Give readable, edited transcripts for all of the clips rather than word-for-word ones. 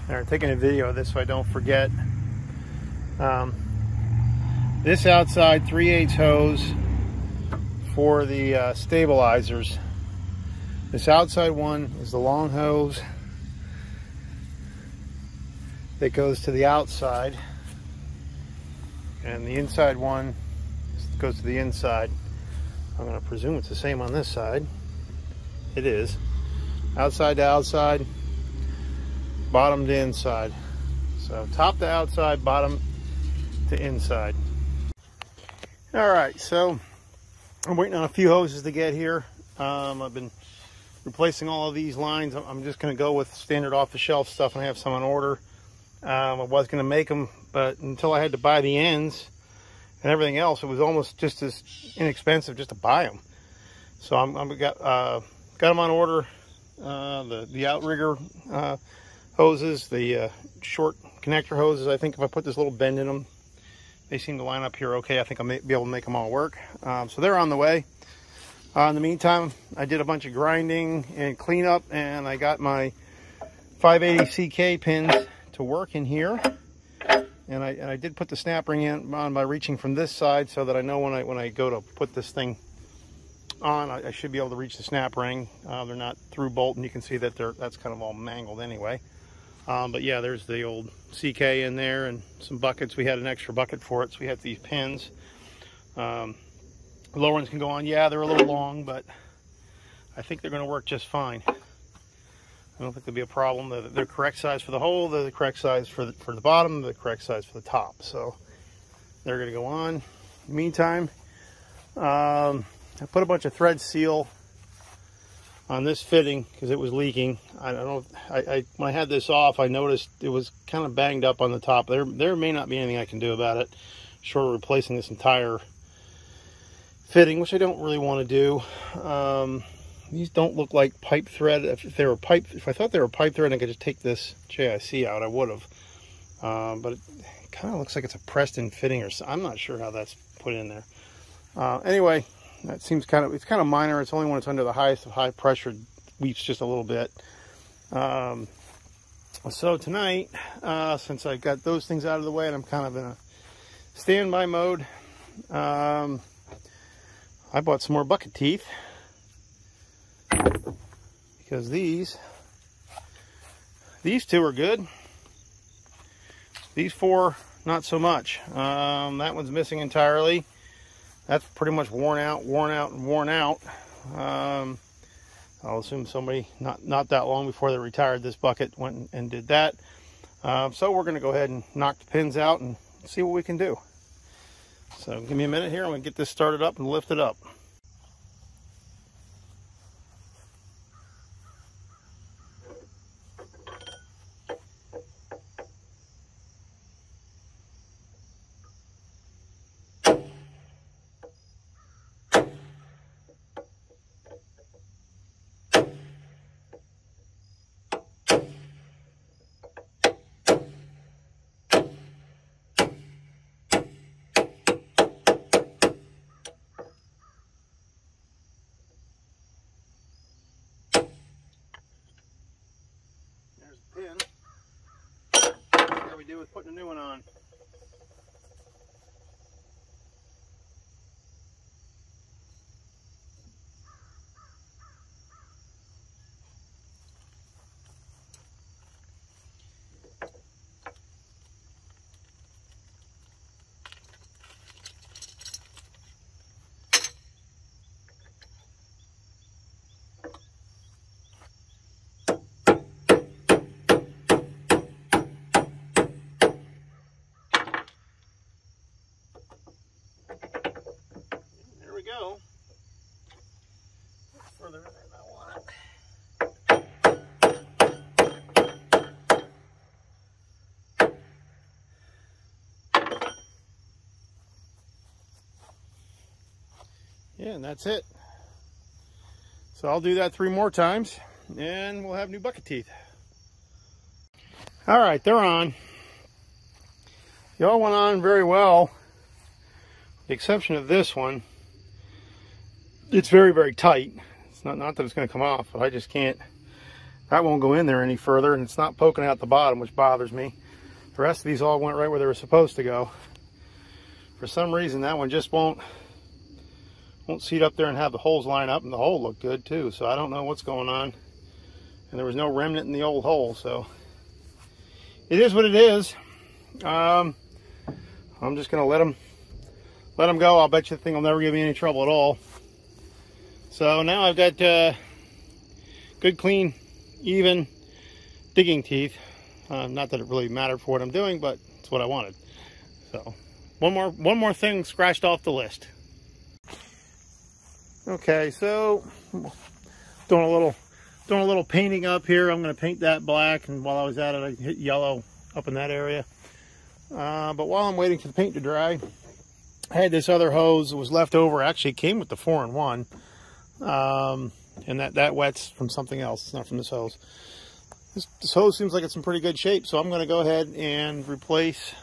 They're taking a video of this so I don't forget. This outside 3/8 hose for the stabilizers. This outside one is the long hose that goes to the outside, and the inside one goes to the inside. I'm going to presume it's the same on this side. It is. Outside to outside, bottom to inside. So top to outside, bottom to inside. All right, so I'm waiting on a few hoses to get here. I've been replacing all of these lines. I'm just going to go with standard off-the-shelf stuff, and I have some on order. I was going to make them, but until I had to buy the ends and everything else, it was almost just as inexpensive just to buy them. So I've got them on order. The outrigger hoses, the short connector hoses. I think if I put this little bend in them, they seem to line up here okay. I think I'll be able to make them all work. So they're on the way. In the meantime, I did a bunch of grinding and cleanup, and I got my 580 CK pins to work in here. And I did put the snap ring on by reaching from this side, so that I know when I go to put this thing on, I should be able to reach the snap ring. They're not through bolt, and you can see that that's kind of all mangled anyway. But yeah, there's the old CK in there and some buckets. We had an extra bucket for it, so we had these pins. The lower ones can go on. Yeah, they're a little long, but I think they're going to work just fine. I don't think there'll be a problem. They're the correct size for the hole. They're the correct size for the bottom. They're the correct size for the top. So they're going to go on. In the meantime, I put a bunch of thread seal on this fitting because it was leaking. I don't know. When I had this off, I noticed it was kind of banged up on the top. There may not be anything I can do about it, short of replacing this entire fitting, which I don't really want to do. These don't look like pipe thread. If I thought they were pipe thread and I could just take this JIC out, I would have. But it kind of looks like it's a pressed-in fitting, or I'm not sure how that's put in there. Anyway, that seems it's kind of minor. It's only when it's under the highest of high pressure, it weeps just a little bit. So tonight, since I got those things out of the way and I'm kind of in a standby mode, I bought some more bucket teeth, because these two are good. These four, not so much. That one's missing entirely. That's pretty much worn out. I'll assume somebody not that long before they retired this bucket went and did that. So we're going to go ahead and knock the pins out and see what we can do. So give me a minute here. I'm going to get this started up and lift it up. Pin. What we do with putting a new one on. Go. Further in than I want it. Yeah, and that's it. So I'll do that 3 more times and we'll have new bucket teeth. All right, they're on. They all went on very well, with the exception of this one. It's very, very tight. It's not that it's going to come off, but I just can't That won't go in there any further, and it's not poking out the bottom, which bothers me. The rest of these all went right where they were supposed to go. For some reason, that one just won't seat up there and have the holes line up, and the hole looked good too. So I don't know what's going on. And there was no remnant in the old hole, so it is what it is. I'm just gonna let them go. I'll bet you the thing will never give me any trouble at all. So now I've got good, clean, even digging teeth. Not that it really mattered for what I'm doing, but it's what I wanted. So one more thing scratched off the list. Okay, so doing a little painting up here. I'm going to paint that black, and while I was at it, I hit yellow up in that area. But while I'm waiting for the paint to dry, I had this other hose that was left over. Actually, it came with the 4-in-1, and that wet's from something else. It's not from this hose. This hose seems like it's in pretty good shape, so I'm going to go ahead and replace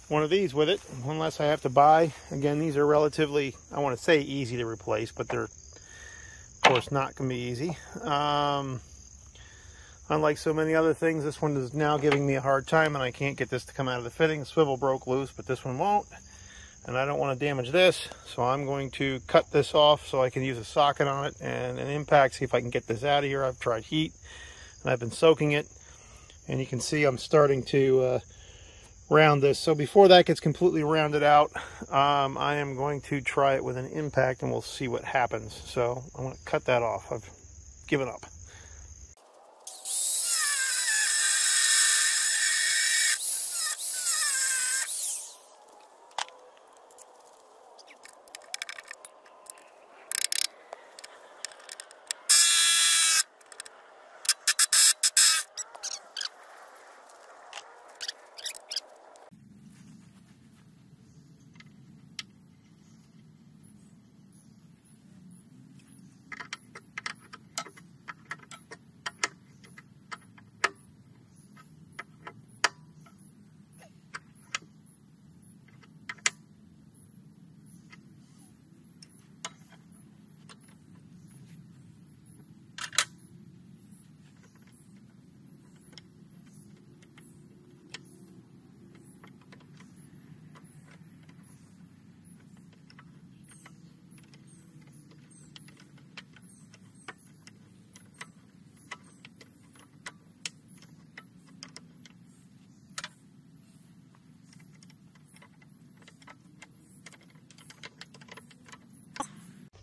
one of these with it, one less I have to buy. Again, these are relatively, I want to say easy to replace, but they're of course not going to be easy. Unlike so many other things, this one is now giving me a hard time, and I can't get this to come out of the fitting. The swivel broke loose, but this one won't, and I don't want to damage this, so I'm going to cut this off so I can use a socket on it and an impact, see if I can get this out of here. I've tried heat, and I've been soaking it, and you can see I'm starting to round this. So before that gets completely rounded out, I am going to try it with an impact, and we'll see what happens. So I'm going to cut that off. I've given up.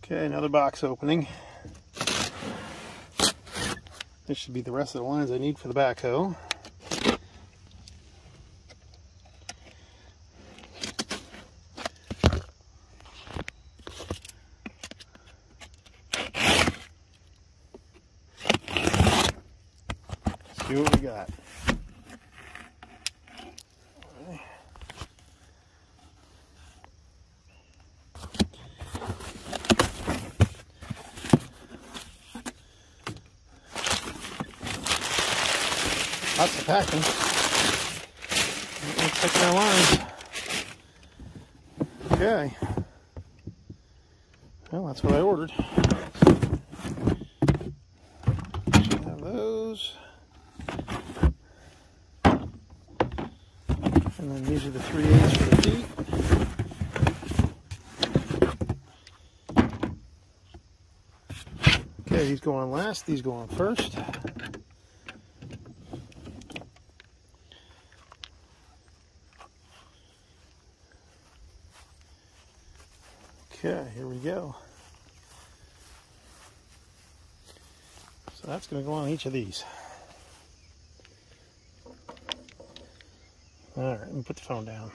Okay, another box opening. This should be the rest of the lines I need for the backhoe. Let's see what we got. Lots of packing. Let's check my lines. Okay. Well, that's what I ordered. Should have those. And then these are the 3/8 for the feet. Okay, these go on last, these go on first. Okay, here we go. So that's going to go on each of these. Alright, let me put the phone down.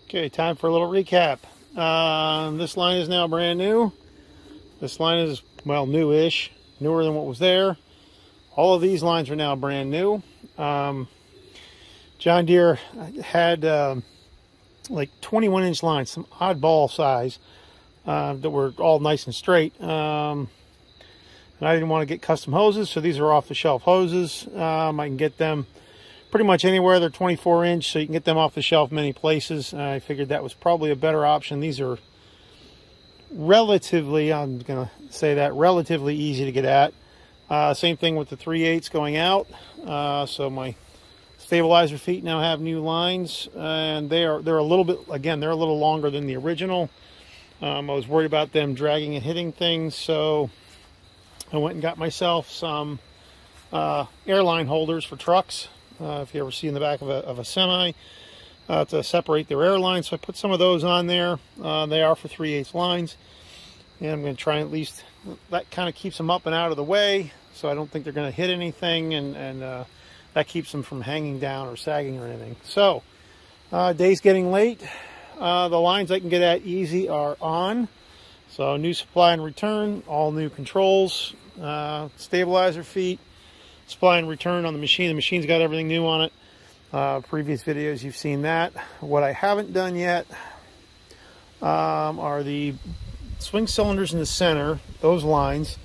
Okay, time for a little recap. This line is now brand new. This line is, well, new-ish. Newer than what was there. All of these lines are now brand new. John Deere had like 21-inch lines, some oddball size, that were all nice and straight. And I didn't want to get custom hoses, so these are off-the-shelf hoses. I can get them pretty much anywhere. They're 24-inch, so you can get them off the shelf many places. I figured that was probably a better option. These are relatively, I'm going to say that, relatively easy to get at. Same thing with the 3/8 going out. So my stabilizer feet now have new lines, and they're a little bit, again, they're a little longer than the original. I was worried about them dragging and hitting things, so I went and got myself some airline holders for trucks. If you ever see in the back of a semi, to separate their airlines. So I put some of those on there. They are for 3/8 lines, and I'm going to try at least, that kind of keeps them up and out of the way, so I don't think they're going to hit anything, and that keeps them from hanging down or sagging or anything. So day's getting late. The lines I can get at easy are on. So new supply and return, all new controls, stabilizer feet, supply and return on the machine. The machine's got everything new on it. Previous videos you've seen that. What I haven't done yet are the swing cylinders in the center, those lines.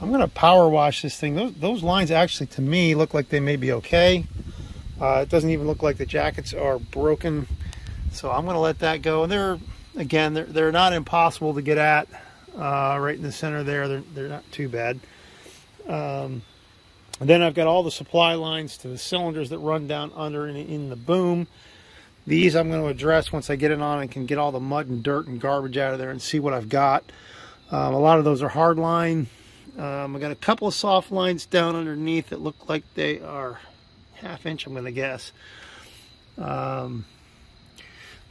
I'm going to power wash this thing. Those lines actually, to me, look like they may be okay. It doesn't even look like the jackets are broken. So I'm going to let that go. And they're not impossible to get at. Right in the center there, they're not too bad. And then I've got all the supply lines to the cylinders that run down under in the boom. These I'm going to address once I get it on and can get all the mud and dirt and garbage out of there and see what I've got. A lot of those are hard line. I've got a couple of soft lines down underneath that look like they are 1/2 inch, I'm going to guess.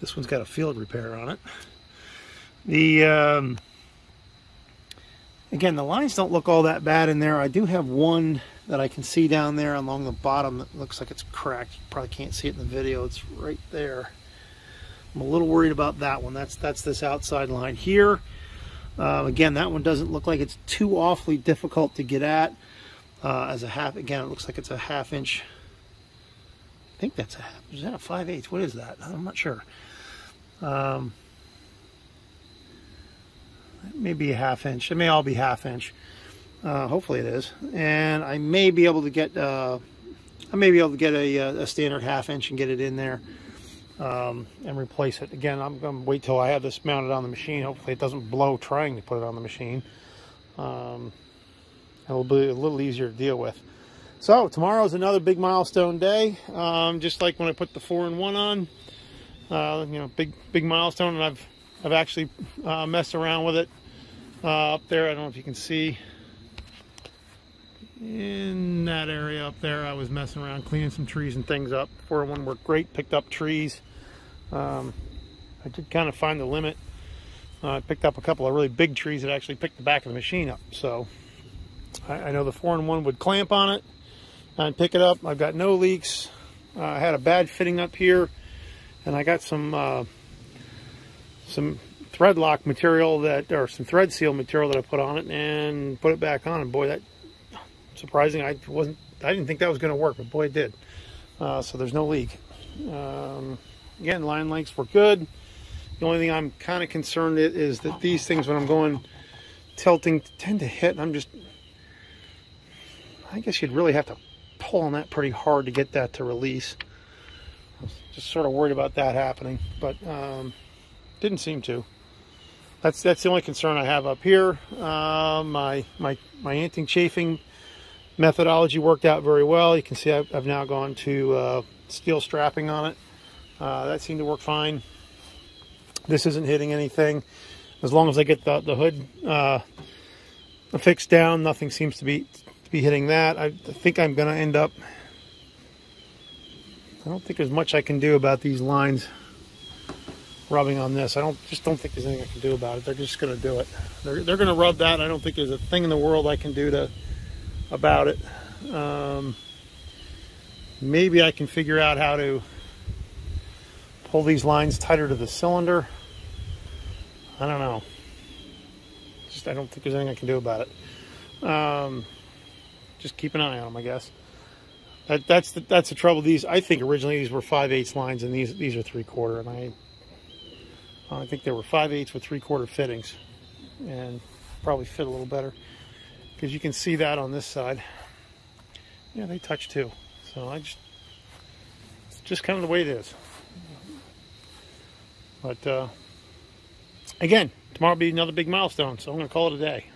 This one's got a field repair on it. Again, the lines don't look all that bad in there. I do have one that I can see down there along the bottom that looks like it's cracked. You probably can't see it in the video. It's right there. I'm a little worried about that one. That's this outside line here. Again, that one doesn't look like it's too awfully difficult to get at. As a half, again, it looks like it's a 1/2 inch. I think that's a half. Is that a 5/8? What is that? I'm not sure. Maybe a 1/2 inch. It may all be 1/2 inch. Hopefully it is. And I may be able to get a standard 1/2 inch and get it in there and replace it. Again, I'm going to wait till I have this mounted on the machine. Hopefully it doesn't blow trying to put it on the machine. It'll be a little easier to deal with. So tomorrow's another big milestone day. Just like when I put the 4-in-1 on. You know, big milestone, and I've actually messed around with it up there. I don't know if you can see in that area up there. I was messing around cleaning some trees and things up. 4-in-1 worked great. Picked up trees. I did kind of find the limit. I picked up a couple of really big trees that actually picked the back of the machine up. So I know the 4-in-1 would clamp on it and pick it up. I've got no leaks. I had a bad fitting up here, and I got some thread lock material or some thread seal material that I put on it and put it back on, and boy, that surprising. I didn't think that was going to work, but boy, it did. So there's no leak. Again, line lengths were good. The only thing I'm kind of concerned is that these things, when I'm going tilting, tend to hit, and I guess you'd really have to pull on that pretty hard to get that to release. I was just sort of worried about that happening, but didn't seem to. That's the only concern I have up here. My anti-chafing methodology worked out very well. You can see I've now gone to steel strapping on it. That seemed to work fine. This isn't hitting anything. As long as I get the hood fixed down, nothing seems to be hitting that. I think I'm going to end up... I don't think there's much I can do about these lines rubbing on this. I just don't think there's anything I can do about it. They're just going to do it. They're going to rub that. I don't think there's a thing in the world I can do about it. Maybe I can figure out how to pull these lines tighter to the cylinder. I don't know. I don't think there's anything I can do about it. Just keep an eye on them, I guess. That's the trouble. These, I think originally these were 5/8 lines, and these are 3/4, and I think they were 5/8 with 3/4 fittings, and probably fit a little better because you can see that on this side. Yeah, they touch too. So it's just kind of the way it is. But again, tomorrow will be another big milestone, so I'm going to call it a day.